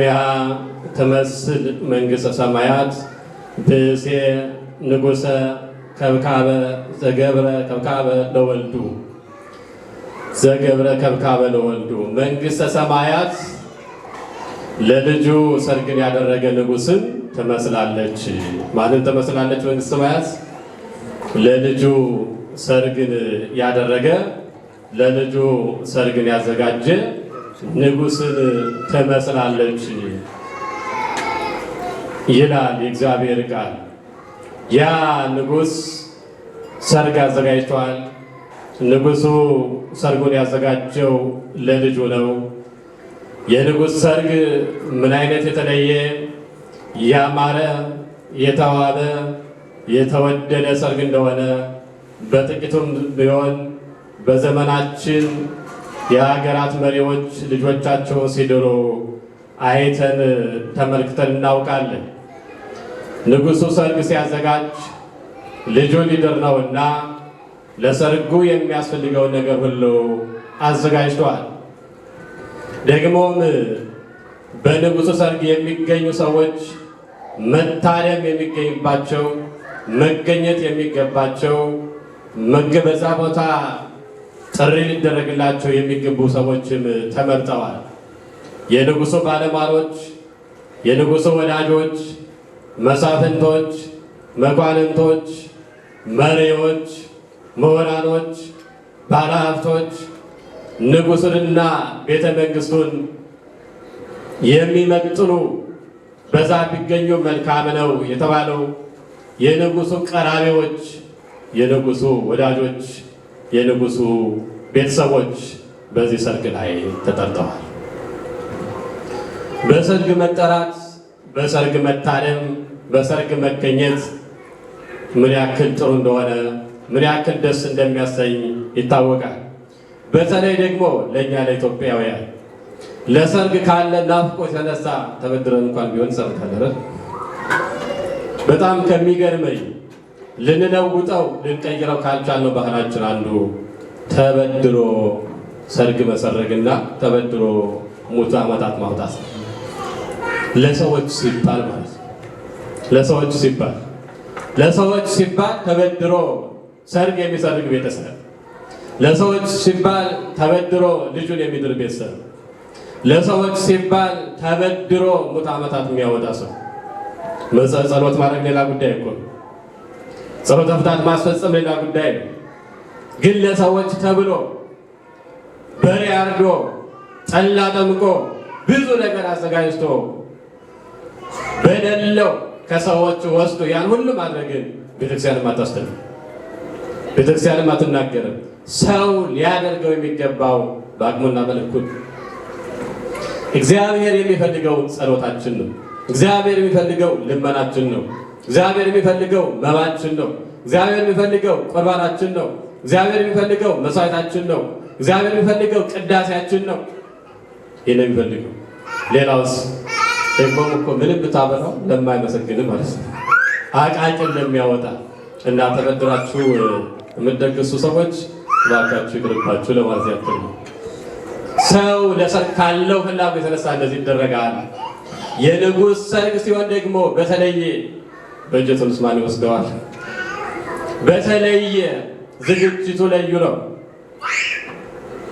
ያ ተመስል መንግሥተ ሰማያት ብእሴ ንጉሠ ከብካበ ዘገብረ ከብካበ ለወልዱ ዘገብረ ከብካበ ለወልዱ መንግሥተ ሰማያት ለልጁ ሰርግን ያደረገ ንጉሥን ትመስላለች። ማንን ትመስላለች? መንግሥተ ሰማያት ለልጁ ሰርግን ያደረገ ለልጁ ሰርግን ያዘጋጀ ንጉሥን ትመስላለች ይላል የእግዚአብሔር ቃል። ያ ንጉሥ ሰርግ አዘጋጅቷል። ንጉሡ ሰርጉን ያዘጋጀው ለልጁ ነው። የንጉሥ ሰርግ ምን አይነት የተለየ ያማረ የተዋበ የተወደደ ሰርግ እንደሆነ በጥቂቱም ቢሆን በዘመናችን የሀገራት መሪዎች ልጆቻቸውን ሲድሩ አይተን ተመልክተን እናውቃለን። ንጉሡ ሰርግ ሲያዘጋጅ ልጁን ሊድር ነውና ለሰርጉ የሚያስፈልገውን ነገር ሁሉ አዘጋጅቷል። ደግሞም በንጉሡ ሰርግ የሚገኙ ሰዎች መታደም የሚገኝባቸው መገኘት የሚገባቸው በዛ ቦታ ጥሪ ሊደረግላቸው የሚገቡ ሰዎችም ተመርጠዋል። የንጉሡ ባለሟሎች፣ የንጉሡ ወዳጆች፣ መሳፍንቶች፣ መኳንንቶች፣ መሪዎች፣ ምሁራኖች፣ ባለሀብቶች ንጉሡንና ቤተ መንግሥቱን የሚመጥኑ በዛ ቢገኙ መልካም ነው የተባለው የንጉሡ ቀራቢዎች፣ የንጉሡ ወዳጆች፣ የንጉሡ ቤተሰቦች በዚህ ሰርግ ላይ ተጠርተዋል። በሰርግ መጠራት፣ በሰርግ መታደም፣ በሰርግ መገኘት ምን ያክል ጥሩ እንደሆነ ምን ያክል ደስ እንደሚያሰኝ ይታወቃል። በተለይ ደግሞ ለእኛ ለኢትዮጵያውያን ለሰርግ ካለ ናፍቆት የተነሳ ተበድረን እንኳን ቢሆን ሰርታለን። በጣም ከሚገርመኝ ልንለውጠው ልንቀይረው ካልቻልነው ባህላችን አንዱ ተበድሮ ሰርግ መሰረግና ተበድሮ ሙት ዓመታት ማውጣት ለሰዎች ሲባል ማለት ነው። ለሰዎች ሲባል ተበድሮ ሰርግ የሚሰርግ ቤተሰብ፣ ለሰዎች ሲባል ተበድሮ ልጁን የሚድር ቤተሰብ፣ ለሰዎች ሲባል ተበድሮ ሙት ዓመታት የሚያወጣ ሰው። ጸሎት ማድረግ ሌላ ጉዳይ እኮ ነው። ጸሎተ ፍትሐት ማስፈጸም ሌላ ጉዳይ ነው። ግን ለሰዎች ተብሎ በሬ አርዶ ጠላ ጠምቆ ብዙ ነገር አዘጋጅቶ በደለው ከሰዎች ወስዶ ያን ሁሉ ማድረግን ቤተክርስቲያንም አታስተምርም፣ ቤተክርስቲያንም አትናገርም። ሰው ሊያደርገው የሚገባው በአቅሙና በልኩ እግዚአብሔር የሚፈልገው ጸሎታችን ነው። እግዚአብሔር የሚፈልገው ልመናችን ነው። እግዚአብሔር የሚፈልገው መባችን ነው። እግዚአብሔር የሚፈልገው ቁርባናችን ነው። እግዚአብሔር የሚፈልገው መስዋዕታችን ነው። እግዚአብሔር የሚፈልገው ቅዳሴያችን ነው። ይሄን የሚፈልገው ሌላውስ ደግሞ እኮ ምንም ብታበላው ለማይመሰግን ማለት ነው። አቃቂን ለሚያወጣ እና ተበድራችሁ የምትደግሱ ሰዎች እባካችሁ ይቅርባችሁ ለማለት ያክል ነው። ሰው ለሰርግ ካለው ፍላጎት የተነሳ እንደዚህ ይደረጋል። የንጉሥ ሰርግ ሲሆን ደግሞ በተለየ በጀቱን ማን ይወስደዋል? በተለየ ዝግጅቱ ልዩ ነው።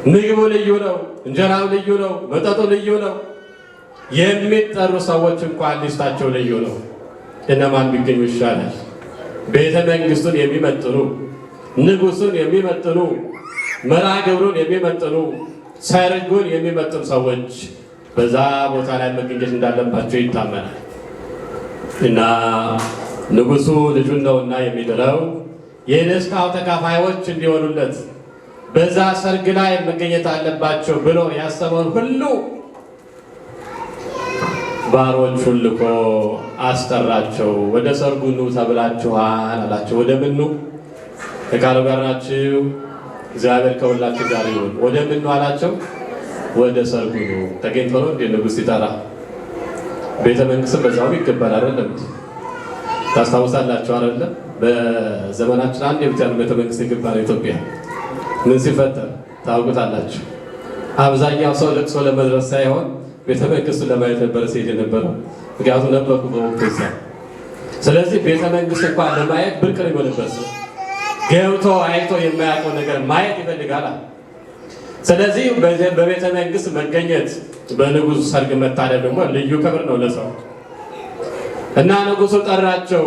ምግቡ ልዩ ነው። እንጀራው ልዩ ነው። መጠጡ ልዩ ነው። የሚጠሩ ሰዎች እንኳን ሊስታቸው ልዩ ነው። እነማን ቢገኙ ይሻላል? ቤተ መንግሥቱን የሚመጥኑ፣ ንጉሡን የሚመጥኑ፣ መርሐ ግብሩን የሚመጥኑ፣ ሰርጉን የሚመጥኑ ሰዎች በዛ ቦታ ላይ መገኘት እንዳለባቸው ይታመናል። እና ንጉሡ ልጁን ነውና የሚድረው የደስታው ተካፋዮች እንዲሆኑለት በዛ ሰርግ ላይ መገኘት አለባቸው ብሎ ያሰበውን ሁሉ ባሮቹን ልኮ አስጠራቸው። ወደ ሰርጉ ኑ ተብላችኋል አላቸው። ወደ ምኑ? ከቃሉ ጋር ናችሁ? እግዚአብሔር ከሁላችሁ ጋር ይሁን። ወደ ምኑ አላቸው? ወደ ሰርጉ ኑ። ተገኝቶ ነው እንደ ንጉሥ ይጠራ። ቤተ መንግሥት በዛው ይገባል አይደለም? ታስታውሳላችሁ አይደለም? በዘመናችን አንድ የብቻ ቤተ መንግሥት ይገባል ኢትዮጵያ። ምን ሲፈጠር ታውቁታላችሁ? አብዛኛው ሰው ለቅሶ ለመድረስ ሳይሆን ቤተ መንግስቱን ለማየት ነበረ ሲሄድ የነበረው። ምክንያቱም ነበርኩ በወቅቱ እዛ። ስለዚህ ቤተ መንግስት እንኳን ለማየት ብርቅ ነው የሚሆንበት ሰው ገብቶ አይቶ የማያውቀው ነገር ማየት ይፈልጋል። ስለዚህ በቤተ መንግስት መገኘት በንጉሱ ሰርግ መታደም ደግሞ ልዩ ክብር ነው ለሰው እና ንጉሱ ጠራቸው።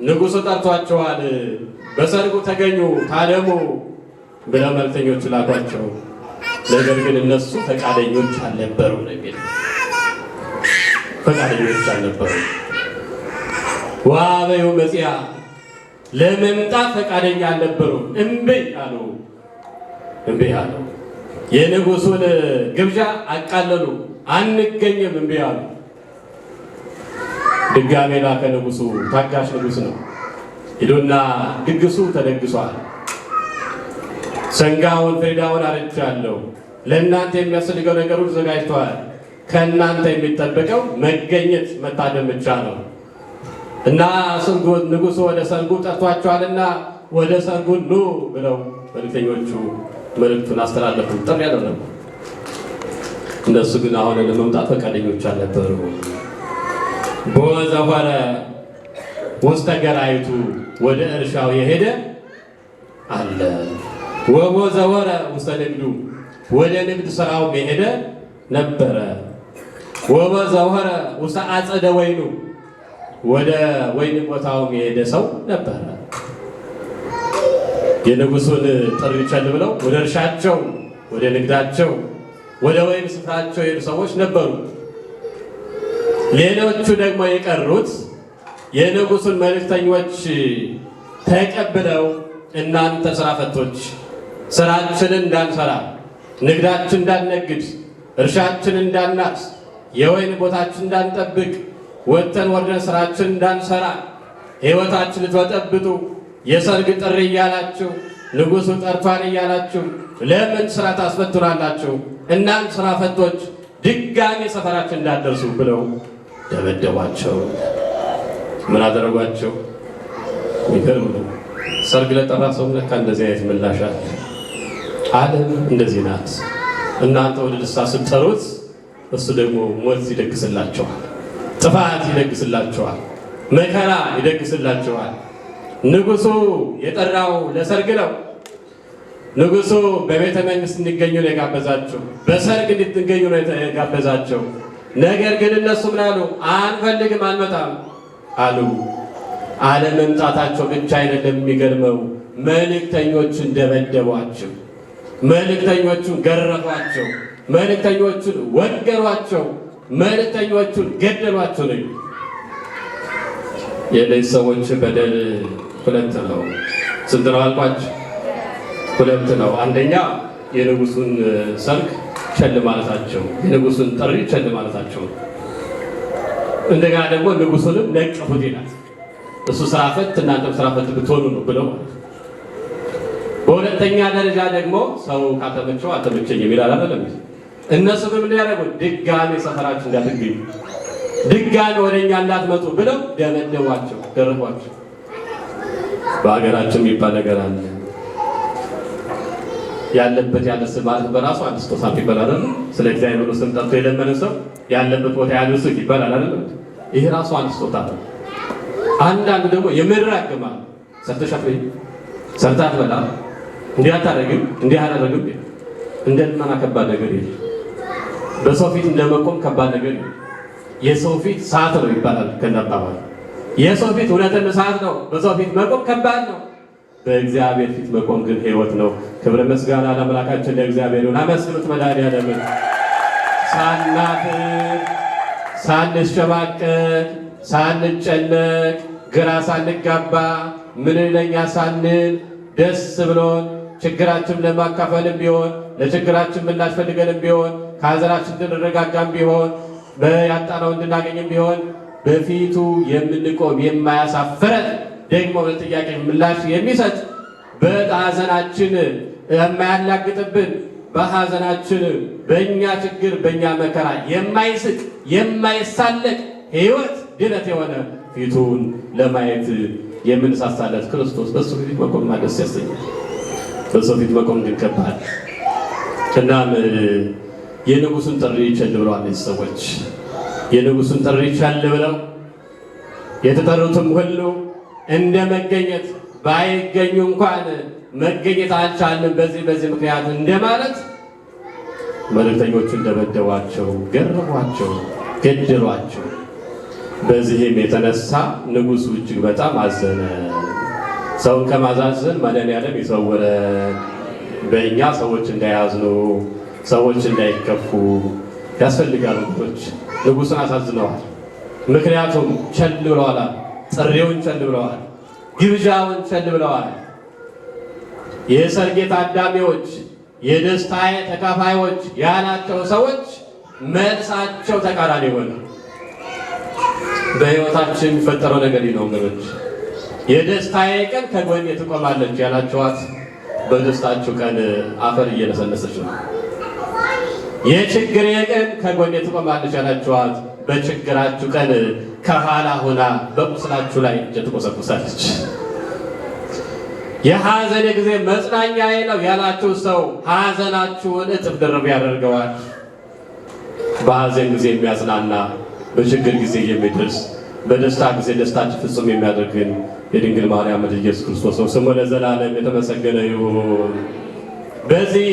ንጉሱ ጠርቷቸዋል። በሰርጉ ተገኙ ታደሙ ብለው መልእክተኞች ላኳቸው። ነገር ግን እነሱ ፈቃደኞች አልነበሩ ነው የሚል ፈቃደኞች አልነበሩ። ዋበዩ መጽያ ለመምጣት ፈቃደኛ አልነበሩ። እምቢ አሉ። እምቢ አሉ። የንጉሱን ግብዣ አቃለሉ። አንገኝም እምቢ አሉ። ድጋሜ ላከ ንጉሱ። ታጋሽ ንጉስ ነው። ሂዱና ድግሱ ተደግሷል። ሰንጋውን ፍሪዳውን አርጃለሁ። ለእናንተ የሚያስፈልገው ነገር ሁሉ ተዘጋጅቷል። ከእናንተ የሚጠበቀው መገኘት መታደም ብቻ ነው እና ንጉሱ ወደ ሰርጉ ጠርቷቸዋልና ወደ ሰርጉ ኑ ብለው መልእክተኞቹ መልእክቱን አስተላለፉ። ጥሪ ያደረጉ። እነሱ ግን አሁን ለመምጣት ፈቃደኞች አልነበሩ። በወዘወረ ውስተ ገራይቱ ወደ እርሻው የሄደ አለ። ወወዘወረ ውስተ ንግዱ ወደ ንግድ ስራው የሄደ ነበረ። ወወዘወረ ውስተ አጸደ ወይኑ ወደ ወይን ቦታው የሄደ ሰው ነበረ። የንጉሱን ጥሪ ቸል ብለው ወደ እርሻቸው፣ ወደ ንግዳቸው፣ ወደ ወይን ስፍራቸው የሄዱ ሰዎች ነበሩ። ሌሎቹ ደግሞ የቀሩት የንጉሱን መልእክተኞች ተቀብለው እናንተ ስራ ፈቶች ስራችንን እንዳንሰራ፣ ንግዳችን እንዳንነግድ፣ እርሻችን እንዳናርስ፣ የወይን ቦታችን እንዳንጠብቅ፣ ወጥተን ወርደን ስራችን እንዳንሰራ፣ ሕይወታችን ልትበጠብጡ የሰርግ ጥሪ እያላችሁ ንጉሱ ጠርቷን እያላችሁ ለምን ስራ ታስፈቱናላችሁ? እናንተ ስራ ፈቶች ድጋሜ ሰፈራችን እንዳደርሱ ብለው ደበደቧቸው። ምን አደረጓቸው? ይገርም ነው። ሰርግ ለጠራ ሰው ለካ እንደዚህ አይነት ምላሽ አለ። ዓለም እንደዚህ ናት። እናንተ ወደ ደስታ ስትጠሩት እሱ ደግሞ ሞት ይደግስላቸዋል፣ ጥፋት ይደግስላቸዋል፣ መከራ ይደግስላቸዋል። ንጉሱ የጠራው ለሰርግ ነው። ንጉሱ በቤተ መንግስት እንዲገኙ ነው የጋበዛቸው፣ በሰርግ እንድትገኙ ነው የጋበዛቸው። ነገር ግን እነሱ ምን አሉ? አንፈልግም፣ አንመጣም አሉ። አለመምጣታቸው ብቻ አይደለም የሚገርመው፣ መልእክተኞቹን ደበደቧቸው፣ መልእክተኞቹን ገረፏቸው፣ መልእክተኞቹን ወገሯቸው፣ መልእክተኞቹን ገደሏቸው ነው። የእነዚህ ሰዎች በደል ሁለት ነው። ስንት ነው አልኳቸው? ሁለት ነው። አንደኛ የንጉሱን ሰርግ ቸል ማለታቸው፣ የንጉሱን ጥሪ ቸል ማለታቸው። እንደገና ደግሞ ንጉሱንም ነቀፉት ይላል። እሱ ስራ ፈት እናንተም ስራ ፈት ብትሆኑ ነው ብለው። በሁለተኛ ደረጃ ደግሞ ሰው ካተመቸው አተመቸኝም ይላል አይደለም። እነሱ ግን ምን ያደርጉ? ድጋሜ ሰፈራችን እንዳትገኙ፣ ድጋሜ ወደኛ እንዳትመጡ ብለው ደበደቧቸው፣ ገረፏቸው። በሀገራችን የሚባል ነገር አለ። ያለበት ያለ ስም ማለት በራሱ አንድ ስጦታ ይባላል አይደል? ስለ እግዚአብሔር ስም ጠርቶ የለመነ ሰው ያለበት ቦታ ያድርሱ ይባላል አይደል? ይሄ ራሱ አንድ ስጦታ ነው። አንዳንዱ ደግሞ የምራግማል ሰርተሻት ወይ ሰርታት በላ እንዲህ አታደርግም እንዲህ አላደርግም እንደልመና ከባድ ነገር የለም። በሰው ፊት እንደመቆም ከባድ ነገር የለም። የሰው ፊት ሰዓት ነው ይባላል ከናባባል። የሰው ፊት እውነትን ሰዓት ነው። በሰው ፊት መቆም ከባድ ነው። በእግዚአብሔር ፊት መቆም ግን ሕይወት ነው። ክብረ ምስጋና ለአምላካችን ለእግዚአብሔር ይሁን። አመስግኑት መድኃኒዓለምን። ሳናፍር፣ ሳንሸማቀቅ፣ ሳንጨነቅ፣ ግራ ሳንጋባ፣ ምን ለኛ ሳንል ደስ ብሎን ችግራችን ለማካፈልም ቢሆን ለችግራችን ምላሽ ፈልገንም ቢሆን ከሀዘናችን እንድንረጋጋም ቢሆን ያጣነው እንድናገኝም ቢሆን በፊቱ የምንቆም የማያሳፍረን ደግሞ ለጥያቄ ምላሽ የሚሰጥ በሐዘናችን የማያላግጥብን በሐዘናችን በእኛ ችግር በእኛ መከራ የማይስቅ የማይሳለቅ ሕይወት ድነት የሆነ ፊቱን ለማየት የምንሳሳለት ክርስቶስ በሱ ፊት መቆም ደስ ያሰኛል። በሱ ፊት መቆም ግን ከባድ። እናም የንጉሱን ጥሪ ቸል ብለዋል። እነዚህ ሰዎች የንጉሱን ጥሪ ቸል ብለው የተጠሩትም ሁሉ እንደ መገኘት ባይገኙ እንኳን መገኘት አልቻልንም በዚህ ምክንያት እንደማለት መልእክተኞቹን ደበደቧቸው፣ ገረፏቸው፣ ገደሏቸው። በዚህም የተነሳ ንጉሱ እጅግ በጣም አዘነ። ሰውን ከማዛዘን መድኃኔዓለም ይሰውረን። በእኛ ሰዎች እንዳያዝኑ፣ ሰዎች እንዳይከፉ ያስፈልጋል። ንጉሱን አሳዝነዋል። ምክንያቱም ቸል ብለዋል። ጥሪውን ቸል ብለዋል። ግብዣውን ቸል ብለዋል። የሰርጌ ታዳሚዎች፣ የደስታዬ ተካፋዮች ያላቸው ሰዎች መልሳቸው ተቃራኒ ሆነ። በሕይወታችን የሚፈጠረው ነገር ነው። የደስታዬ ቀን ከጎኔ ትቆማለች ያላችኋት በደስታችሁ ቀን አፈር እየነሰነሰች ነው። የችግሬ ቀን ከጎኔ ትቆማለች ያላችኋት በችግራችሁ ቀን ከኋላ ሆና በቁስላችሁ ላይ ትቆሰቁሳለች። የሐዘን ጊዜ መጽናኛዬ ነው ያላችሁ ሰው ሐዘናችሁን እጥፍ ድርብ ያደርገዋል። በሐዘን ጊዜ የሚያጽናና፣ በችግር ጊዜ የሚደርስ፣ በደስታ ጊዜ ደስታችን ፍጹም የሚያደርግን የድንግል ማርያም ልጅ ኢየሱስ ክርስቶስ ነው። ስሙ ለዘላለም የተመሰገነ ይሁን። በዚህ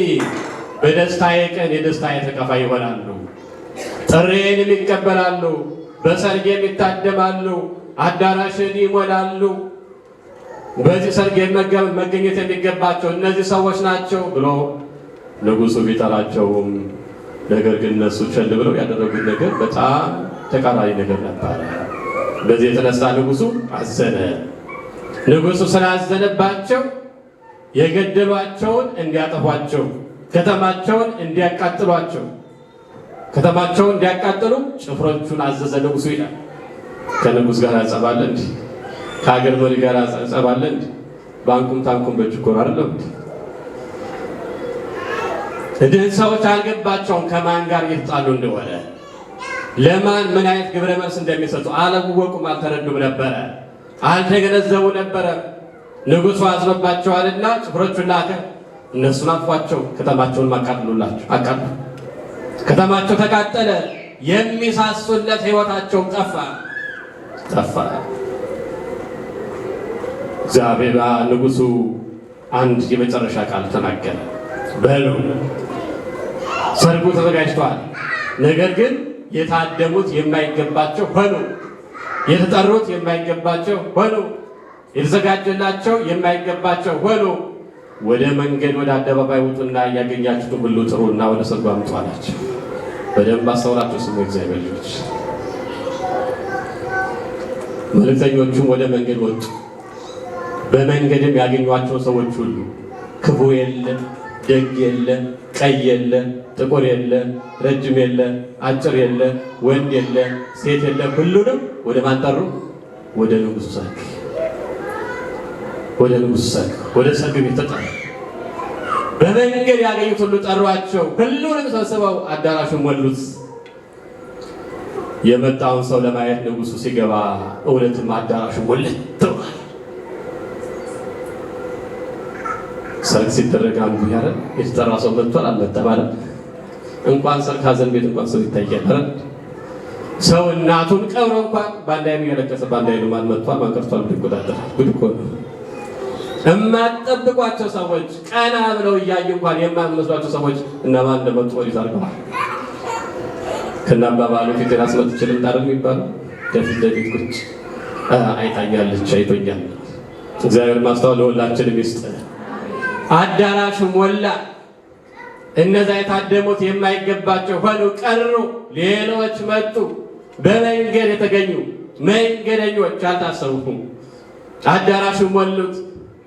በደስታዬ ቀን የደስታዬ ተካፋይ ይሆናሉ። ጥሬን ይቀበላሉ፣ በሰርጌም ይታደማሉ፣ አዳራሽን ይሞላሉ። በዚህ ሰርግ መገኘት የሚገባቸው እነዚህ ሰዎች ናቸው ብሎ ንጉሱ ቢጠራቸውም ነገር ግን እነሱ ቸል ብለው ያደረጉት ነገር በጣም ተቃራኒ ነገር ነበር። በዚህ የተነሳ ንጉሱ አዘነ። ንጉሱ ስላዘነባቸው የገደሏቸውን እንዲያጠፏቸው፣ ከተማቸውን እንዲያቃጥሏቸው፣ ከተማቸውን እንዲያቃጥሉ ጭፍሮቹን አዘዘ ንጉሱ ይላል። ከንጉስ ጋር ያጸባለ እንዲ ከሀገር መሪ ጋር ያጸባለ እንዲ ባንኩም ታንኩም በችኮር አይደለም። እነዚህ ሰዎች አልገባቸውም ከማን ጋር እየተጣሉ እንደሆነ፣ ለማን ምን አይነት ግብረ መልስ እንደሚሰጡ አላወቁም፣ አልተረዱም ነበረ፣ አልተገነዘቡ ነበረ። ንጉሱ አዝኖባቸዋልና ጭፍሮቹን ላከ። እነሱን አጥፏቸው፣ ከተማቸውን አቃጥሉላቸው። አቃጥሉ። ከተማቸው ተቃጠለ። የሚሳሱለት ሕይወታቸው ጠፋ። እግዚአብሔር ንጉሱ አንድ የመጨረሻ ቃል ተናገረ። በሉ ሰርጉ ተዘጋጅቷል፣ ነገር ግን የታደሙት የማይገባቸው ሆኑ፣ የተጠሩት የማይገባቸው ሆኑ፣ የተዘጋጀላቸው የማይገባቸው ሆኑ። ወደ መንገድ ወደ አደባባይ ውጡና ያገኛችሁትን ሁሉ ጥሩና ወደ ሰርጉ አምጡ አላቸው። በደንብ አስተውላችሁ ስሙ እግዚአብሔር ልጆች። መልእክተኞቹም ወደ መንገድ ወጡ። በመንገድም ያገኟቸው ሰዎች ሁሉ ክፉ የለ፣ ደግ የለ፣ ቀይ የለ፣ ጥቁር የለ፣ ረጅም የለ፣ አጭር የለ፣ ወንድ የለ፣ ሴት የለ፣ ሁሉንም ወደ ማን ጠሩ? ወደ ንጉሱ ሰርግ። ወደ ንጉሱ ሰርግ፣ ወደ ሰርግ ቤት ተጠሩ። በመንገድ ያገኙት ሁሉ ጠሯቸው። ሁሉንም ሰብስበው አዳራሹን ሞሉት። የመጣውን ሰው ለማየት ንጉሱ ሲገባ እውነትም አዳራሹ ሞልቷል። ሰርግ ሲደረግ አንዱ ያረን የተጠራ ሰው መጥቷል አልመጣም አይደል? እንኳን ሰርግ ሀዘን ቤት እንኳን ሰው ይታያል አይደል? ሰው እናቱን ቀብሮ እንኳን ባንድ አይኑ እያለቀሰ ባንድ አይኑ ማን መጥቷል ማን ቀርቷል ይቆጣጠራል። ጉድ እኮ ነው። የማትጠብቋቸው ሰዎች ቀና ብለው እያዩ እንኳን የማይመስሏቸው ሰዎች እነማን እንደመጡ ወዲህ አድርገዋል። ከናባባሉ ፊት ራስመት ይችላል ታረም የሚባለው ከፊት ለፊት ቁጭ አይታኛለች አይቶኛል። እግዚአብሔር ማስተዋል ለሁላችንም ይስጥ። አዳራሹ ሞላ። እነዛ የታደሙት የማይገባቸው ሆኑ ቀሩ። ሌሎች መጡ። በመንገድ የተገኙ መንገደኞች አልታሰቡም። አዳራሹ ሞሉት።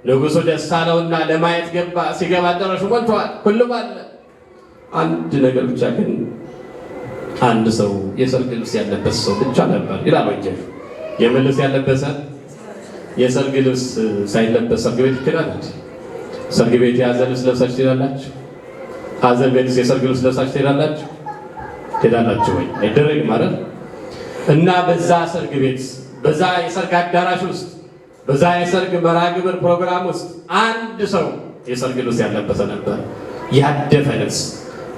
ንጉሱ ደስ አለውና ለማየት ገባ። ሲገባ አዳራሹ ሞልቷል። ሁሉም አለ። አንድ ነገር ብቻ ግን አንድ ሰው የሰርግ ልብስ ያለበት ሰው ብቻ ነበር ይላል ወንጌል። የምን ልብስ ያለበሰ? የሰርግ ልብስ ሳይለበስ ሰርግ ቤት ይችላል? ሰርግ ቤት የሀዘን ልብስ ለብሳችሁ ትሄዳላችሁ? ሀዘን ቤት የሰርግ ልብስ ለብሳችሁ ትሄዳላችሁ? ትሄዳላችሁ ወይ? አይደረግም ማለት እና በዛ ሰርግ ቤት በዛ የሰርግ አዳራሽ ውስጥ በዛ የሰርግ መርሃ ግብር ፕሮግራም ውስጥ አንድ ሰው የሰርግ ልብስ ያለበሰ ነበር። ያደፈ ልብስ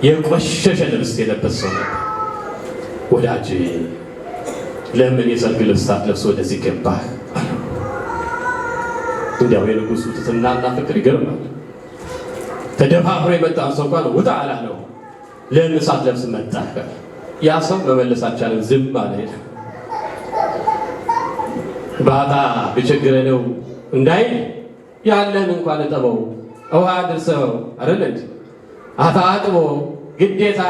የቆሸሸ ልብስ የለበሰ ሰው ነበር። ወዳጅ ለምን የሰርግ ልብስ ሳትለብስ ወደዚህ ገባህ? እንዲያው የንጉሱ ትሕትናና ፍቅር ይገርማል። ተደፋፍሮ የመጣን ሰው እንኳን ውጣ አላለው። ለምን ሳትለብስ መጣህ? ያ ሰው መመለስ አልቻለም፣ ዝም አለ። ባጣ ቢቸግረህ ነው እንዳይል ያለን እንኳን እጠበው፣ ውሃ አድርሰው አይደል? አታጥቦ ግዴታ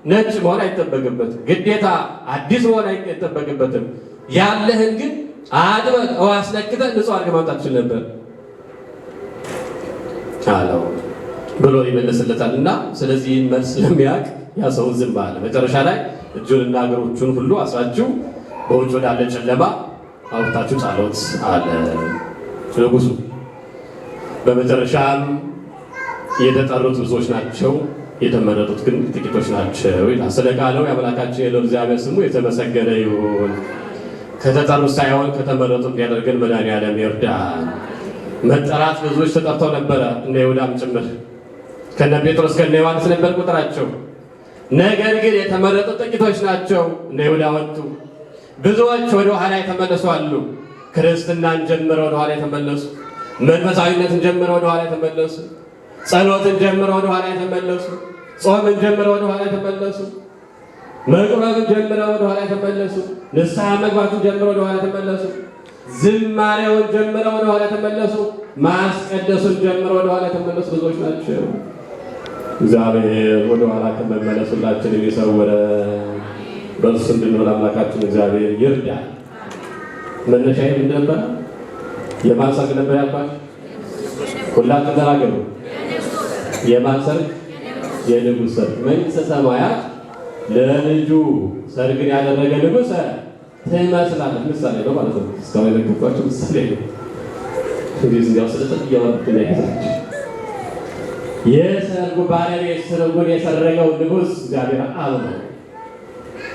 ነጭ መሆን አይጠበቅበትም፣ ግዴታ አዲስ መሆን አይጠበቅበትም። ያለህን ግን አጥበህ ውሃ አስነክተህ ንጹህ አድርገህ ማምጣት ትችል ነበር አለው ብሎ ይመለስለታል። እና ስለዚህ መልስ ስለሚያውቅ ያ ሰው ዝም አለ። መጨረሻ ላይ እጁንና እግሮቹን ሁሉ አስራችሁ በውጭ ወዳለ ጨለማ አውጥታችሁ ጣሉት አለ ንጉሡ። በመጨረሻም የተጠሩት ብዙዎች ናቸው፣ የተመረጡት ግን ጥቂቶች ናቸው ይላል። ስለ ቃሉ የአምላካችን የልዑል እግዚአብሔር ስሙ የተመሰገነ ይሁን። ከተጠሩት ሳይሆን ከተመረጡት እንዲያደርገን መድኃኔዓለም ይርዳን። መጠራት ብዙዎች ተጠርተው ነበረ፣ እነ ይሁዳም ጭምር ከነ ጴጥሮስ ከነ ዮሐንስ ነበር ቁጥራቸው። ነገር ግን የተመረጡት ጥቂቶች ናቸው። እነ ይሁዳ ወጡ። ብዙዎች ወደ ኋላ የተመለሱ አሉ። ክርስትናን ጀምረው ወደ ኋላ የተመለሱ፣ መንፈሳዊነትን ጀምረው ወደ ኋላ የተመለሱ፣ ጸሎትን ጀምረው ወደ ኋላ የተመለሱ፣ ጾምን ጀምረው ወደ ኋላ የተመለሱ፣ መቁረብን ጀምረው ወደ ኋላ የተመለሱ፣ ንስሐ መግባትን ጀምረው ወደ ኋላ የተመለሱ፣ ዝማሬውን ጀምረው ወደ ኋላ የተመለሱ፣ ማስቀደሱን ጀምረው ወደ ኋላ የተመለሱ ብዙዎች ናቸው። እግዚአብሔር ወደ ኋላ ከመመለስ ሁላችንን ይሰውረን። በእርሱ እንድንሆን አምላካችን እግዚአብሔር ይርዳል። መነሻዬ ምን ነበር? የማን ሰርግ ነበር ያልኳችሁ? ሁላችሁ ተናገሩ። የማን ሰርግ? የንጉሥ ሰርግ። መንግሥተ ሰማያት ለልጁ ሰርግን ያደረገ ንጉሥ ትመስላለች። ምሳሌ ነው ማለት ነው። እስካሁን የነገርኳቸው ምሳሌ ነው። እንግዲህ እንዲያው ስለሰጥ እያወሩት ላይ የሰርጉ ባለቤት ሰርጉን የሰረገው ንጉሥ እግዚአብሔር አብ ነው።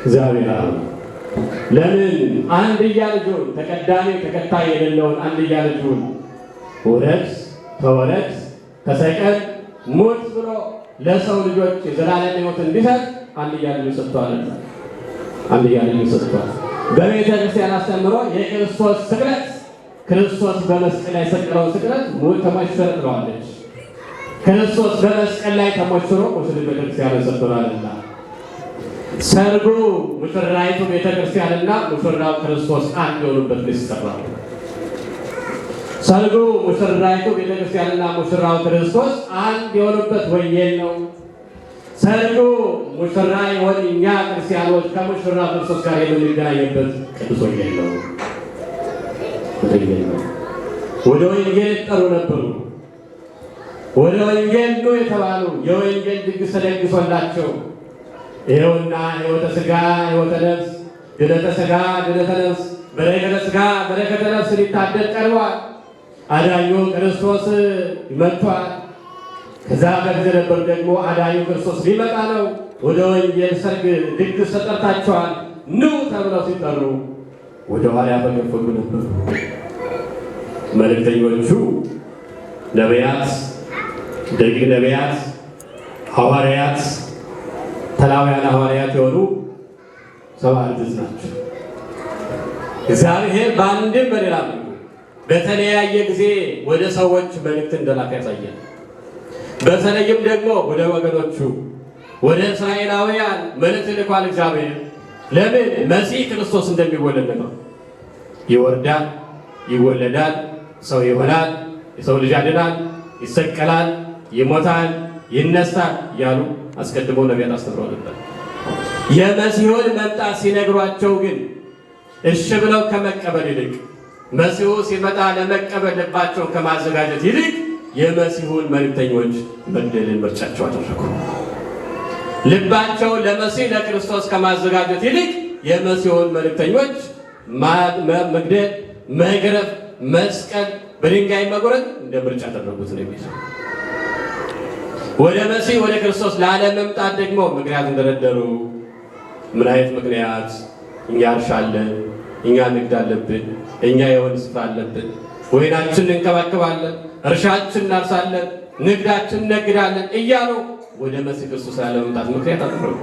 እግዚአብሔር አብ ነው። ለምን አንድያ ልጁን ተቀዳሚ ተከታይ የሌለውን አንድያ ልጁን ውረድ ተወረድ ተሰቀል ሞት ብሎ ለሰው ልጆች የዘላለም ሕይወት እንዲሰጥ አንድያ ልጁ ሰጥቷል። አንድያ ልጁ ሰጥቷል። በቤተ ክርስቲያን አስተምሮ የክርስቶስ ስቅለት ክርስቶስ በመስቀል ላይ የሰቀለውን ስቅለት ሞት ተሞሽሮ ትለዋለች። ክርስቶስ በመስቀል ላይ ተሞሽሮ ሙስሊም ቤተክርስቲያን ሰጥቷልና ሰርጉ ሙሽራይቱ ቤተክርስቲያንና ሙሽራው ክርስቶስ አንድ የሆኑበት ምስጢር ነው። ሰርጉ ሙሽራይቱ ቤተክርስቲያንና ሙሽራው ክርስቶስ አንድ የሆኑበት ወንጌል ነው። ሰርጉ ሙሽራ የሆን እኛ ክርስቲያኖች ከሙሽራው ክርስቶስ ጋር የምንገናኝበት ቅዱስ ወንጌል ነው። ወደ ወንጌል የተጠሩ ነበሩ። ወደ ወንጌል ነው የተባሉ የወንጌል ድግስ ተደግሶላቸው ይኸውና ሕይወተ ሥጋ ሕይወተ ነፍስ፣ ድነተ ሥጋ ድነተ ነፍስ፣ በረከተ ሥጋ በረከተ ነፍስ ሊታደል ቀርቧል። አዳኙ ክርስቶስ መጥቷል። ከዛ በፊት የነበሩ ደግሞ አዳኙ ክርስቶስ ሊመጣ ነው። ወደ ወንጌል ሰርግ ድግስ ተጠርታቸዋል። ኑ ተብለው ሲጠሩ ወደ ኋላ ያፈገፈጉ ነበሩ። መልእክተኞቹ ነቢያት፣ ደቂቅ ነቢያት፣ ሐዋርያት፣ ተላውያን ሐዋርያት የሆኑ ሰብዓ ልጆች ናቸው። እግዚአብሔር በአንድም በሌላ በተለያየ ጊዜ ወደ ሰዎች መልእክት እንደላከ ያሳያል። በተለይም ደግሞ ወደ ወገኖቹ ወደ እስራኤላውያን መልእክት ልኳል እግዚአብሔር። ለምን? መሲህ ክርስቶስ እንደሚወለድ ነው። ይወርዳል፣ ይወለዳል፣ ሰው ይሆናል፣ የሰው ልጅ ያድናል፣ ይሰቀላል፣ ይሞታል፣ ይነሳል እያሉ አስቀድመው ነቢያት አስተምረው ነበር። የመሲሁን መምጣት ሲነግሯቸው ግን እሺ ብለው ከመቀበል ይልቅ መሲሁ ሲመጣ ለመቀበል ልባቸውን ከማዘጋጀት ይልቅ የመሲሁን መልእክተኞች መግደልን ምርጫቸው አደረጉ። ልባቸውን ለመሲህ ለክርስቶስ ከማዘጋጀት ይልቅ የመሲሁን መልእክተኞች መግደል፣ መግረፍ፣ መስቀል፣ በድንጋይ መጉረድ እንደ ምርጫ አደረጉት ነው የሚለው። ወደ መሲህ ወደ ክርስቶስ ላለመምጣት ደግሞ ምክንያት እንደረደሩ። ምን አይነት ምክንያት? እኛ እርሻ አለን፣ እኛ ንግድ አለብን፣ እኛ የወንድ ስፍራ አለብን፣ ወይናችን እንከባከባለን፣ እርሻችን እናርሳለን፣ ንግዳችን እነግዳለን እያሉ ወደ መሲህ ክርስቶስ ያለመምጣት ምክንያት አደረጉ።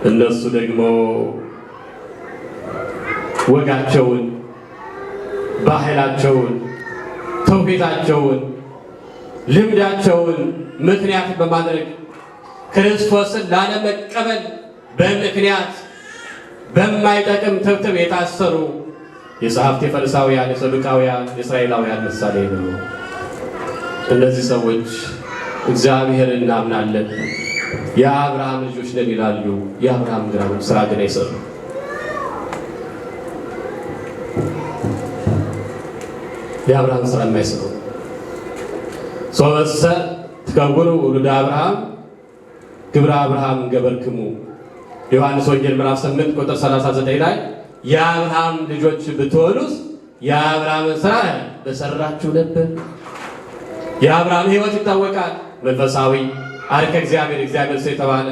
እነሱ ደግሞ ወጋቸውን፣ ባህላቸውን፣ ትውፊታቸውን፣ ልምዳቸውን ምክንያት በማድረግ ክርስቶስን ላለመቀበል በምክንያት በማይጠቅም ትብትብ የታሰሩ የጸሐፍት የፈሪሳውያን፣ የሰዱቃውያን፣ የእስራኤላውያን ምሳሌ ነው። እነዚህ ሰዎች እግዚአብሔርን እናምናለን የአብርሃም ልጆች ነን ይላሉ። የአብርሃም ስራ ግን አይሰሩ። የአብርሃም ስራ የማይሰሩ ሶበሰ ትከውኑ ውሉደ አብርሃም ግብረ አብርሃም ገበርክሙ ዮሐንስ ወንጌል ምዕራፍ 8 ቁጥር 39 ላይ የአብርሃም ልጆች ብትሆኑስ የአብርሃምን ስራ በሰራችሁ ነበር። የአብርሃም ሕይወት ይታወቃል። መንፈሳዊ አርከ እግዚአብሔር ሰው የተባለ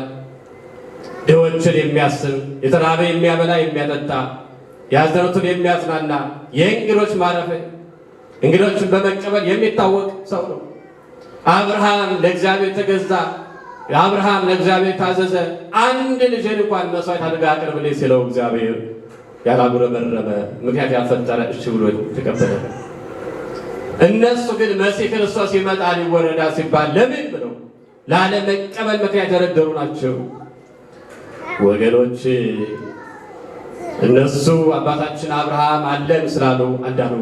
ድሆችን የሚያስብ የተራበ የሚያበላ የሚያጠጣ ያዘኑትን የሚያጽናና የእንግዶች ማረፊያ እንግዶችን በመቀበል የሚታወቅ ሰው ነው። አብርሃም ለእግዚአብሔር ተገዛ። አብርሃም ለእግዚአብሔር ታዘዘ። አንድ ልጅን እንኳን መስዋዕት አድርገህ አቅርብልኝ ሲለው እግዚአብሔር ያላጉረመረመ ምክንያት ያልፈጠረ እሺ ብሎ ተቀበለ። እነሱ ግን መሲህ ክርስቶስ ይመጣል ይወረዳል ሲባል ለምን ብለው ላለመቀበል ምክንያት የደረደሩ ናቸው። ወገኖች እነሱ አባታችን አብርሃም አለን ስላሉ አንዳሉ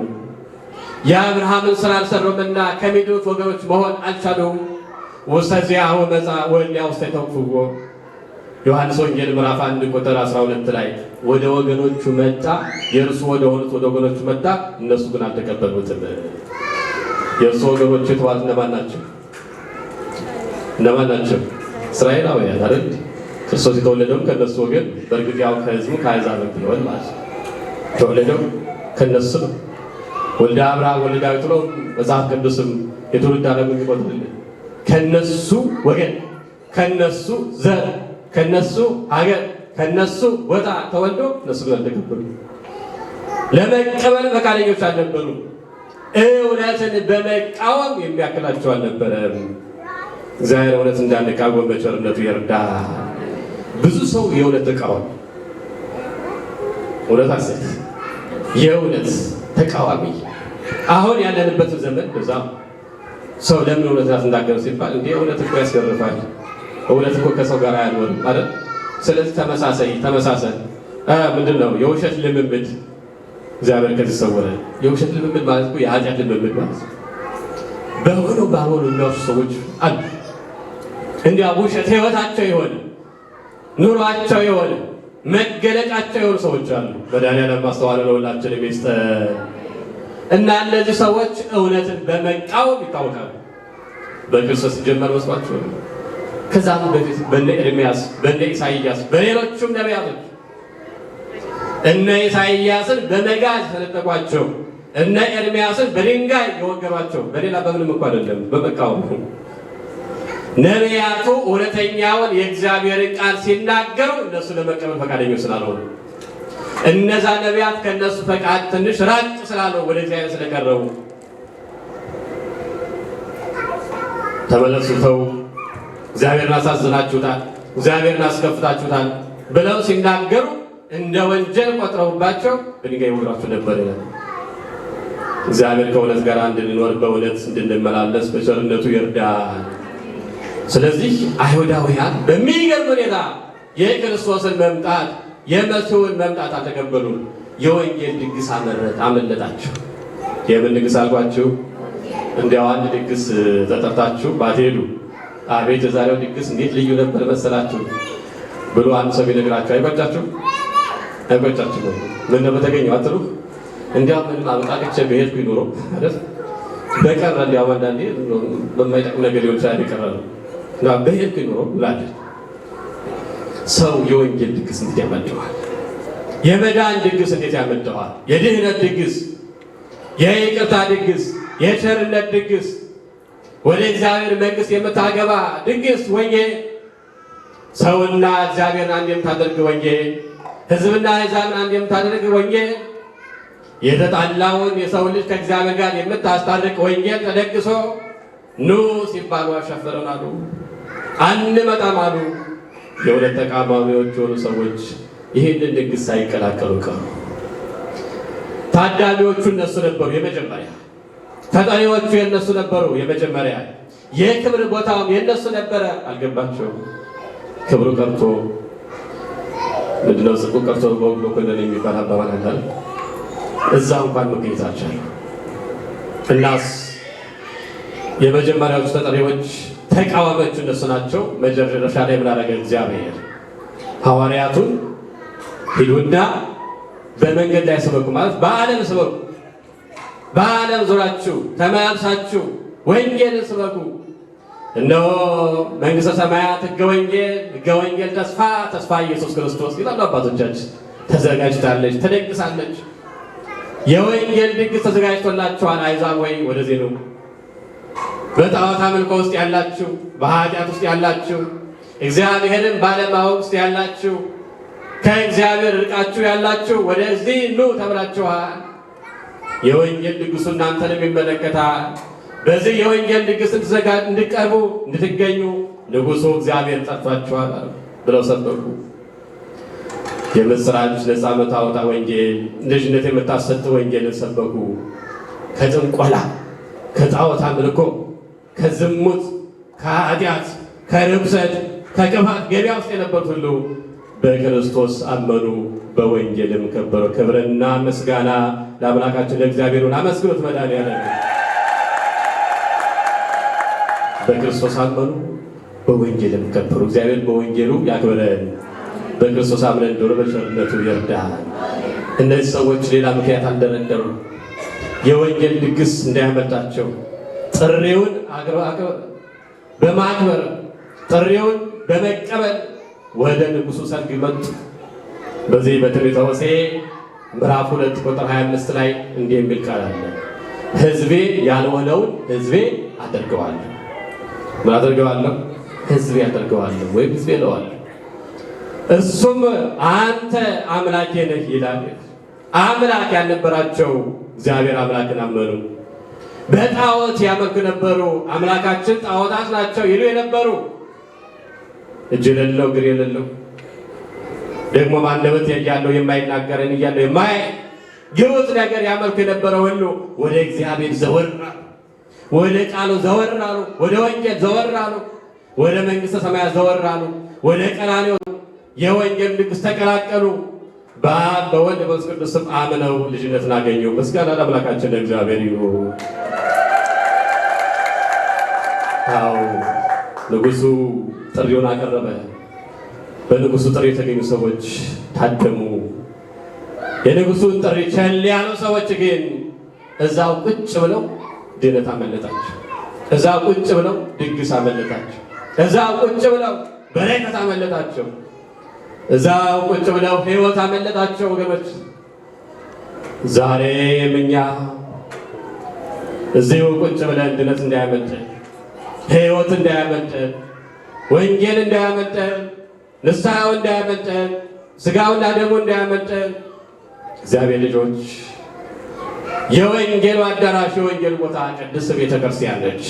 የአብርሃምን ስራ አልሰሩምና ከሚድኑት ወገኖች መሆን አልቻሉም። ወሰዚያሁ መጻ ወእሊያ ውስተ ተውፍዎ ዮሐንስ ወንጌል ምዕራፍ 1 ቁጥር 12 ላይ ወደ ወገኖቹ መጣ፣ የእርሱ ወደ ሆኑት ወደ ወገኖቹ መጣ፣ እነሱ ግን አልተቀበሉትም። የእርሱ ወገኖቹ የተባሉት እነማን ናቸው? እነማን ናቸው? እስራኤላውያን አይደል? ክርስቶስ የተወለደው ከነሱ ወገን፣ በእርግጥ ያው ከሕዝቡ ከአሕዛብ ቢሆን ማለት ነው። የተወለደው ከነሱ ነው። ወልደ አብርሃም ወልደ ዳዊት ነው መጽሐፍ ቅዱስም የትውልድ ዓለሙ የሚቆጥርልን ከነሱ ወገን፣ ከነሱ ዘር፣ ከነሱ ሀገር፣ ከነሱ ቦታ ተወልዶ እነሱ ግን አልተቀበሉ። ለመቀበል ፈቃደኞች አልነበሩ። እውነትን በመቃወም የሚያክላቸው አልነበረም። እግዚአብሔር እውነት እንዳንቃወም በቸርነቱ ይርዳ። ብዙ ሰው የእውነት ተቃዋሚ፣ እውነት ሐሰት፣ የእውነት ተቃዋሚ አሁን ያለንበትን ዘመን በዛ ሰው ለምን እውነት እንዳገረ ሲባል እንዴ እውነት እኮ ያስገርፋል፣ እውነት እኮ ከሰው ጋር አይኖርም ማለት። ስለዚህ ተመሳሳይ ምንድነው የውሸት ልምምድ። እግዚአብሔር ከዚህ ሰወረን። የውሸት ልምምድ ማለት እኮ የኃጢአት ልምምድ ማለት ነው። በሆነው ባልሆነው የሚያውሹ ሰዎች አሉ። እንዲያ ውሸት ህይወታቸው የሆነ ኑሯቸው የሆነ መገለጫቸው የሆኑ ሰዎች አሉ። መድኃኒዓለም ማስተዋል ለሁላችን የሚስጠን እና እነዚህ ሰዎች እውነትን በመቃወም ይታወቃሉ። በክርስቶስ ጀመር መስሏቸው ከዛም በፊት በነ ኤርምያስ፣ በነ ኢሳይያስ፣ በሌሎቹም ነቢያቶች እነ ኢሳይያስን በመጋዝ ተነጠቋቸው፣ እነ ኤርምያስን በድንጋይ የወገሯቸው። በሌላ በምንም እኮ አይደለም፣ በመቃወም ነቢያቱ እውነተኛውን የእግዚአብሔርን ቃል ሲናገሩ እነሱ ለመቀበል ፈቃደኞች ስላልሆኑ እነዛ ነቢያት ከነሱ ፈቃድ ትንሽ ራቅ ስላለው ወደ እግዚአብሔር ስለቀረቡ ተመለሱ፣ ተው፣ እግዚአብሔርን አሳዝናችሁታል፣ እግዚአብሔርን አስከፍታችሁታል ብለው ሲናገሩ እንደ ወንጀል ቆጥረውባቸው በድንጋይ ወግሯቸው ነበር ይላል። እግዚአብሔር ከእውነት ጋር እንድንኖር በእውነት እንድንመላለስ በቸርነቱ ይርዳል። ስለዚህ አይሁዳውያን በሚገርም ሁኔታ የክርስቶስን መምጣት የመሲሁን መምጣት አልተቀበሉም። የወንጌል ድግስ አመለጣችሁ። የምን ድግስ አልኳችሁ? እንዲያው አንድ ድግስ ተጠርታችሁ ባትሄዱ አቤት የዛሬው ድግስ እንዴት ልዩ ነበር መሰላችሁ ብሎ አንድ ሰው ቢነግራችሁ አይቆጫችሁ? አይቆጫችሁ? ምን ነው በተገኘው አትሉ? እንዲያው ምን አመጣቅቼ በሄድኩኝ ኑሮ አይደል በቀረ እንዲያው አንዳንዴ በማይጠቅም ነገር ሊሆን ይችላል የቀረ ነው እና በሄድኩኝ ኑሮ ብላለች። ሰው የወንጌል ድግስ እንዴት ያመጣዋል? የመዳን ድግስ እንዴት ያመጣዋል? የድህነት ድግስ፣ የይቅርታ ድግስ፣ የቸርነት ድግስ፣ ወደ እግዚአብሔር መንግሥት የምታገባ ድግስ ወንጌል፣ ሰውና እግዚአብሔርን አንድ የምታደርግ ወንጌል፣ ሕዝብና አሕዛብን አንድ የምታደርግ ወንጌል፣ የተጣላውን የሰው ልጅ ከእግዚአብሔር ጋር የምታስታርቅ ወንጌል ተደግሶ ኑ ሲባሉ አሻፈረን አሉ፣ አንመጣም አሉ። የሁለት ተቃዋሚዎች የሆኑ ሰዎች ይህንን ድግስ ሳይቀላቀሉ ቀሩ። ታዳሚዎቹ እነሱ ነበሩ የመጀመሪያ፣ ተጠሪዎቹ የነሱ ነበሩ የመጀመሪያ፣ የክብር ቦታውም የነሱ ነበረ። አልገባቸውም። ክብሩ ቀርቶ ምንድነው ጽድቁ ቀርቶ በሁሉ ኮነን የሚባል አባባል አለ። እዛ እንኳን መገኘት አልቻሉም። እናስ የመጀመሪያዎቹ ተጠሪዎች ተቃዋሚዎቹ እነሱ ናቸው። መጨረሻ ላይ ምን አደረገ እግዚአብሔር? ሐዋርያቱን ሂዱና በመንገድ ላይ ስበኩ፣ ማለት በዓለም ስበኩ፣ በዓለም ዞራችሁ ተመላልሳችሁ ወንጌልን ስበኩ። እነሆ መንግሥተ ሰማያት ሕገ ወንጌል ተስፋ ኢየሱስ ክርስቶስ ይላሉ አባቶቻችን። ተዘጋጅታለች፣ ተደግሳለች። የወንጌል ድግስ ተዘጋጅቶላችኋል። አሕዛብ ወይ ወደዚህ ነው። በጣዖት አምልኮ ውስጥ ያላችሁ፣ በኃጢአት ውስጥ ያላችሁ፣ እግዚአብሔርን ባለማወቅ ውስጥ ያላችሁ፣ ከእግዚአብሔር ርቃችሁ ያላችሁ ወደዚህ ኑ ተብላችኋል። የወንጌል ድግሱ እናንተንም ይመለከታል። በዚህ የወንጌል ድግስ እንድትቀርቡ እንድትገኙ ንጉሡ እግዚአብሔር ጠርቷችኋል ብለው ሰበኩ። የምስራች ነፃ የምታወጣ ወንጌል፣ ልጅነት የምታሰጥ ወንጌልን ሰበኩ። ከጥንቆላ፣ ከጣዖት አምልኮ፣ ከዝሙት፣ ከኃጢአት፣ ከርኩሰት፣ ከክፋት ገበያ ውስጥ የነበሩት ሁሉ በክርስቶስ አመኑ፣ በወንጌልም ከበሩ። ክብርና ምስጋና ለአምላካችን ለእግዚአብሔርን አመስግኑት። መድኃኒዓለም በክርስቶስ አመኑ፣ በወንጌልም ከበሩ። እግዚአብሔር በወንጌሉ ያክብረን። በክርስቶስ አምነን እንደሆነ በቸርነቱ ይርዳል። እነዚህ ሰዎች ሌላ ምክንያት አልደረደሩ። የወንጌል ድግስ እንዳያመልጣቸው ጥሪውን በማክበር ጥሪውን በመቀበል ወደ ንጉሡ ሰርግ መጡ። በዚህ በትንቢተ ሆሴዕ ምዕራፍ 2 ቁጥር 25 ላይ እንዲህ የሚል ቃል አለ። ሕዝቤ ያልሆነውን ሕዝቤ አደርገዋለሁ። ምን አደርገዋለሁ? ሕዝቤ አደርገዋለሁ ወይም ሕዝቤ እለዋለሁ። እሱም አንተ አምላኬ ነህ ይላል። አምላክ ያልነበራቸው እግዚአብሔር አምላክን አመኑ። በጣዖት ያመልኩ ነበሩ። አምላካችን ጣዖታት ናቸው ይሉ የነበሩ እጅ የሌለው እግር የሌለው ደግሞ አንደበት ያለው የማይናገረን እያለው ግዑዝ ነገር ያመልኩ የነበረ ሁሉ ወደ እግዚአብሔር ዘወር አሉ። ወደ ቃሉ ዘወር አሉ። ወደ ወንጌል ዘወር አሉ። ወደ መንግሥተ ሰማያት ዘወር አሉ። ወደ ቀራንዮ የወንጌል ድግስ ተቀላቀሉ። በአብ በወልድ በመንፈስ ቅዱስ ስም አምነው ልጅነትን አገኙ። ምስጋና ለአምላካችን ለእግዚአብሔር ይሁን። አዎ ንጉሡ ጥሪውን አቀረበ። በንጉሡ ጥሪ የተገኙ ሰዎች ታደሙ። የንጉሡን ጥሪ ቸል ያሉ ሰዎች ግን እዛው ቁጭ ብለው ድነት አመለጣቸው። እዛው ቁጭ ብለው ድግስ አመለጣቸው። እዛው ቁጭ ብለው በረከት አመለጣቸው። እዛው ቁጭ ብለው ሕይወት አመለጣቸው። ወገኖች ዛሬም እኛ እዚሁ ቁጭ ብለን ድነት እንዳያመልጠን፣ ሕይወት እንዳያመልጠን፣ ወንጌል እንዳያመልጠን፣ ንስሐው እንዳያመልጠን፣ ሥጋውና ደሙ እንዳያመልጠን እግዚአብሔር ልጆች የወንጌሉ አዳራሽ የወንጌል ቦታ ቅድስት ቤተ ክርስቲያን ነች።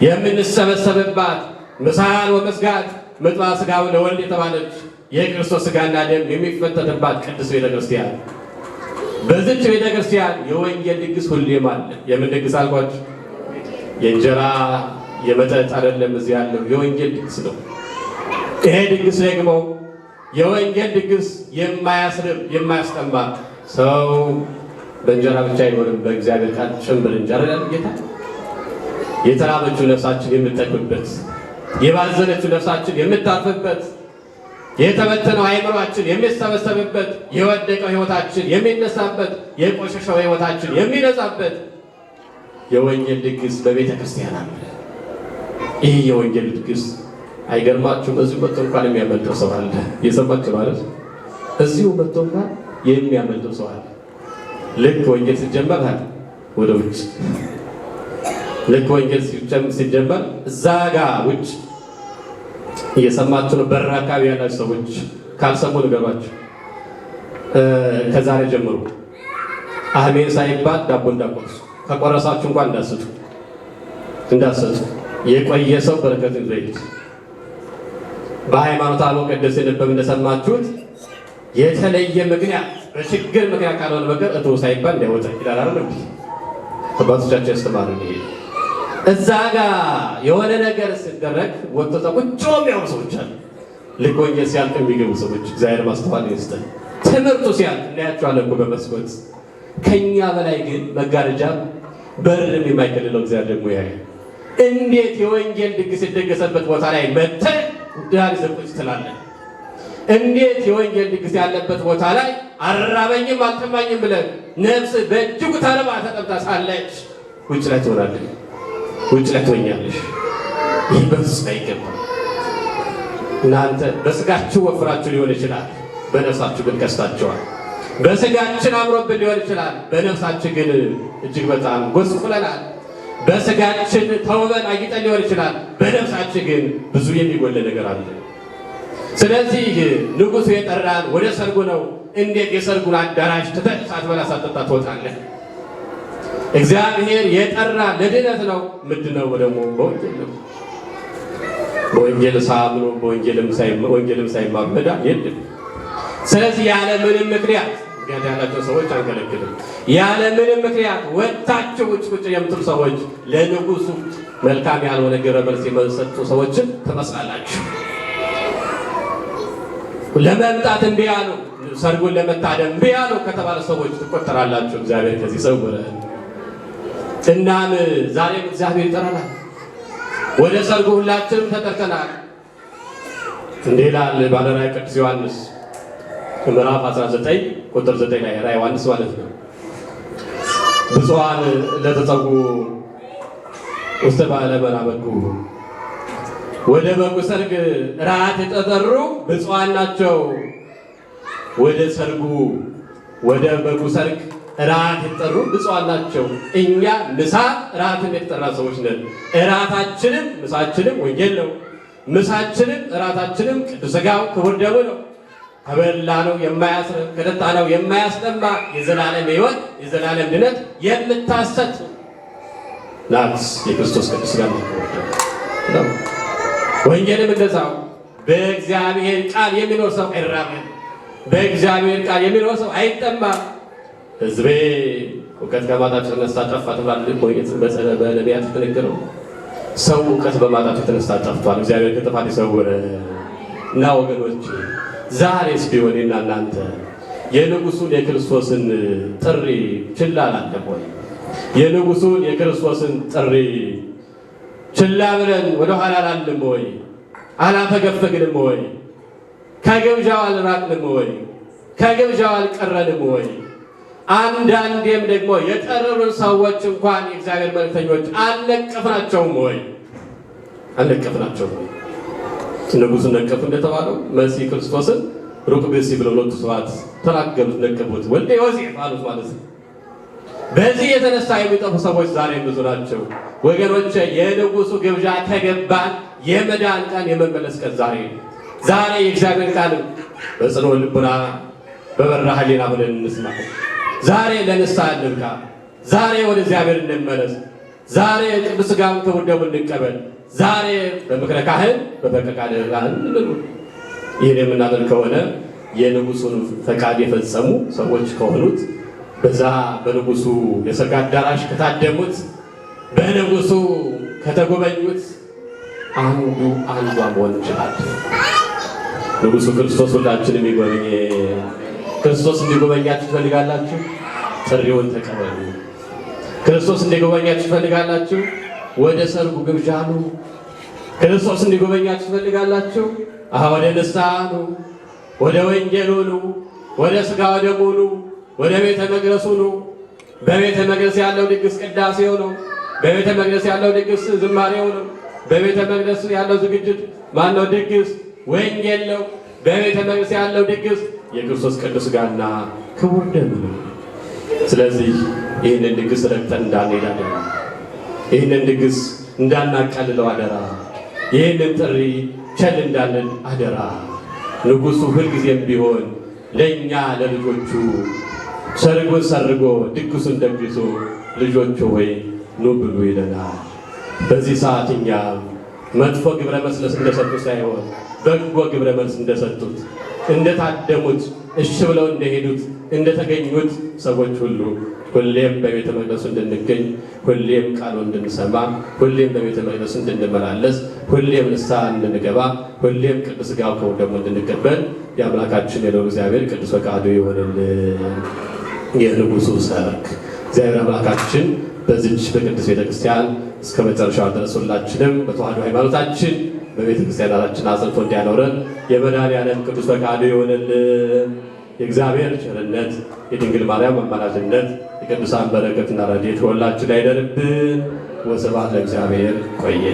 የምንሰበሰብባት ምሳል ወመስጋት ምጥባ ሥጋው ለወልድ የተባለች የክርስቶስ ሥጋና ደም የሚፈተትባት ቅድስት ቤተ ክርስቲያን። በዚች ቤተ ክርስቲያን የወንጌል ድግስ ሁሌም አለ። የምን ድግስ አልኳችሁ? የእንጀራ የመጠጥ አይደለም። እዚህ ያለው የወንጌል ድግስ ነው። ይሄ ድግስ ደግሞ የወንጌል ድግስ የማያስርብ የማያስጠማ፣ ሰው በእንጀራ ብቻ አይኖርም በእግዚአብሔር ቃል ጭምር እንጀራ ጌታ የተራበችው ነፍሳችን የምትጠግብበት፣ የባዘነችው ነፍሳችን የምታርፍበት፣ የተበተነው አእምሯችን የሚሰበሰብበት፣ የወደቀው ሕይወታችን የሚነሳበት፣ የቆሸሸው ሕይወታችን የሚነጻበት የወንጌል ድግስ በቤተ ክርስቲያን አለ። ይህ የወንጌል ድግስ አይገርማችሁም? እዚሁ መጥቶ እንኳን የሚያመልጠው ሰው አለ። የሰማችሁ ማለት እዚሁ መጥቶ እንኳን የሚያመልጠው ሰው አለ። ልክ ወንጌል ሲጀመር ወደ ውጭ፣ ልክ ወንጌል ሲጀመር እዛ ጋ ውጭ እየሰማችሁ ነው። በር አካባቢ ያላችሁ ሰዎች ካልሰሙ ንገሯቸው። ከዛሬ ጀምሮ አሜን ሳይባል ዳቦ እንዳቆርሱ፣ ከቆረሳችሁ እንኳን እንዳስቱ። እንዳሰጡ የቆየ ሰው በረከትን ዘይት በሃይማኖት አበው ቀደስ የነበብ እንደሰማችሁት የተለየ ምክንያት በችግር ምክንያት ካልሆነ በቀር እቶ ሳይባል እንዳይወጣ ይላል አይደል? አባቶቻችን ያስተማሩ ነው። እዛ ጋር የሆነ ነገር ሲደረግ ወጥቶ ቁጭ የሚያው ሰዎች አሉ። ልክ ወንጌል ሲያልቅ የሚገቡ ሰዎች እግዚአብሔር ማስተዋል ይስጠን። ትምህርቱ ሲያልቅ እናያቸዋለን እኮ በመስኮት። ከኛ በላይ ግን መጋረጃ በርም የማይከልለው እግዚአብሔር ደግሞ ያያል። እንዴት የወንጌል ድግስ የደገሰበት ቦታ ላይ መጥተህ ዳር ይዘቁጭ ትላለህ? እንዴት የወንጌል ድግስ ያለበት ቦታ ላይ አራበኝም አልጠማኝም ብለህ ነፍስ በእጅጉ ተርባ ተጠምታ ሳለች ውጭ ላይ ትሆናለህ፣ ውጭ ላይ ትሆኛለሽ። ይህ በፍጹም አይገባም። እናንተ በስጋችሁ ወፍራችሁ ሊሆን ይችላል፣ በነፍሳችሁ ግን ከስታችኋል። በስጋችን አምሮብን ሊሆን ይችላል፣ በነፍሳችን ግን እጅግ በጣም ጎስቁለናል። በስጋችን ተውበን አጊጠን ሊሆን ይችላል፣ በነፍሳችን ግን ብዙ የሚጎል ነገር አለ። ስለዚህ ንጉሡ የጠራን ወደ ሰርጉ ነው። እንዴት የሰርጉን አዳራሽ ትተህ ሳትበላ ሳትጠጣ ትወጣለህ? እግዚአብሔር የጠራ ለድነት ነው። ምንድን ነው ደግሞ? በወንጌል ነው። በወንጌል ሳምኖ ወንጌልም ሳይማሩ መዳን የለም። ስለዚህ ያለ ምንም ምክንያት ያላቸው ሰዎች አንከለክልም። ያለ ምንም ምክንያት ወጥታችሁ ቁጭ የምትሉ ሰዎች ለንጉሡ መልካም ያልሆነ ግብረ መልስ የሰጡ ሰዎችን ትመስላላችሁ። ለመምጣት እምቢ ያሉ፣ ሰርጉን ለመታደም እምቢ ያሉ ከተባለ ሰዎች ትቆጠራላችሁ። እግዚአብሔር ከዚህ ሰው ወረን። እናም ዛሬም እግዚአብሔር ይጠራናል። ወደ ሰርጉ ሁላችንም ተጠርተናል። እንዲህ ይላል ባለራዕይ ቅዱስ ዮሐንስ ምዕራፍ 19 ቁጥር 9 ላይ ራዕየ ዮሐንስ ማለት ነው። ብፁዓን ለተጸጉ ውስተ በዓለ መናበኩ፣ ወደ በጉ ሰርግ ራት የተጠሩ ብፁዓን ናቸው። ወደ በጉ ሰርግ ራት የተጠሩ ብፁዓን ናቸው። እኛ ምሳ ራትን የተጠራ ሰዎች ነን። እራታችንም ምሳችንም ወንጌል ነው። ምሳችንም እራታችንም ቅዱስ ሥጋው ክቡር ደሙ ነው። ከበላ ነው የማያስርብ፣ ከጠጣ ነው የማያስጠማ የዘላለም ሕይወት የዘላለም ድነት የምታሰጥ ናት የክርስቶስ ቅዱስ ሥጋ ነው። ወንጌልም እንደዛው በእግዚአብሔር ቃል የሚኖር ሰው አይራብም፣ በእግዚአብሔር ቃል የሚኖር ሰው አይጠማም። ሕዝቤ እውቀት ከማጣት የተነሳ ጠፋ ተብሏል። በነቢያት የተነገረው ሰው እውቀት በማጣት የተነሳ ጠፍቷል። እግዚአብሔር ከጥፋት ይሰውረን እና ወገኖች ዛሬስ ቢሆን እና እናንተ የንጉሡን የክርስቶስን ጥሪ ችላ አላለም ወይ? የንጉሡን የክርስቶስን ጥሪ ችላ ብለን ወደ ኋላ አላልንም ወይ? አላፈገፈግንም ወይ? ከግብዣው አልራቅንም ወይ? ከግብዣው አልቀረንም ወይ? አንዳንዴም ደግሞ የጠሩን ሰዎች እንኳን የእግዚአብሔር መልእክተኞች አልነቀፍናቸውም ወይ? አልነቀፍናቸውም ወይ? ንጉሡን ነቀፉ እንደተባለው መሲህ ክርስቶስን ሩቅ ብእሲ ብለው ሁለቱ ሰዓት ተናገሩት፣ ነቀፉት፣ ወልደ ዮሴፍ አሉት ማለት ነው። በዚህ የተነሳ የሚጠፉ ሰዎች ዛሬም ብዙ ናቸው ወገኖቼ። የንጉሡ ግብዣ ከገባን የመዳን ቀን የመመለስ ቀን ዛሬ የእግዚአብሔር ቃል በጽኑ ልቡና በበራ ሕሊና ብለን እንስማ። ዛሬ ለንስሐ እንብቃ። ዛሬ ወደ እግዚአብሔር እንመለስ። ዛሬ ቅዱስ ሥጋውን ክቡር ደሙን እንቀበል። ዛሬ በምክረ ካህን በፈቃደ ካህን እንኑር። ይህን የምናደርግ ከሆነ የንጉሡን ፈቃድ የፈጸሙ ሰዎች ከሆኑት በዛ በንጉሡ የሰርግ አዳራሽ ከታደሙት በንጉሡ ከተጎበኙት አንዷ መሆን እንችላለን። ንጉሡ ክርስቶስ ሁላችንም ይጎብኝ። ክርስቶስ እንዲጎበኛችሁ ትፈልጋላችሁ? ጥሪውን ተቀበሉ። ክርስቶስ እንዲጎበኛችሁ ትፈልጋላችሁ? ወደ ሰርጉ ግብዣ ኑ። ክርስቶስ እንዲጎበኛችሁ ትፈልጋላችሁ? ወደ ንስሐ ኑ፣ ወደ ወንጌሉ ኑ፣ ወደ ሥጋ ወደሙ ኑ፣ ወደ ቤተ መቅደሱ ኑ። በቤተ መቅደስ ያለው ድግስ ቅዳሴው ነው። በቤተ መቅደስ ያለው ድግስ ዝማሬው ነው። በቤተ መቅደስ ያለው ዝግጅት ማነው? ድግስ ወንጌል ነው። በቤተ መቅደስ ያለው ድግስ የክርስቶስ ቅዱስ ሥጋና ክቡር ደም ነው። ስለዚህ ይህንን ድግስ ረግጠን እንዳንሄድ አደራ። ይህንን ድግስ እንዳናቃልለው አደራ። ይህንን ጥሪ ቸል እንዳንል አደራ። ንጉሡ ሁልጊዜም ቢሆን ለእኛ ለልጆቹ ሰርጉን ሰርጎ ድግሱን ደግሶ ልጆቹ ሆይ ኑ ብሉ ይለናል። በዚህ ሰዓት እኛ መጥፎ ግብረ መልስ እንደሰጡ ሳይሆን በጎ ግብረ መልስ እንደሰጡት እንደታደሙት እሺ ብለው እንደሄዱት እንደተገኙት ሰዎች ሁሉ ሁሌም በቤተ መቅደሱ እንድንገኝ ሁሌም ቃሉ እንድንሰማ ሁሌም በቤተ መቅደሱ እንድንመላለስ ሁሌም ንስሐ እንድንገባ ሁሌም ቅዱስ ሥጋው ከደሙ እንድንቀበል የአምላካችን የልዑል እግዚአብሔር ቅዱስ ፈቃዱ ይሆንልን። የንጉሡ ሰርክ እግዚአብሔር አምላካችን በዚች በቅድስት ቤተክርስቲያን እስከ መጨረሻው ድረስ ሁላችንም በተዋሕዶ ሃይማኖታችን በቤተ ክርስቲያናችን አጽንቶ እንዲያኖረን የመድኃኔዓለም ቅዱስ ፈቃዱ ይሆንልን። የእግዚአብሔር ቸርነት የድንግል ማርያም አማላጅነት የቅዱሳን በረከትና ረድኤት ሁላችን ላይ ይደርብን። ወስብሐት ለእግዚአብሔር። ቆየ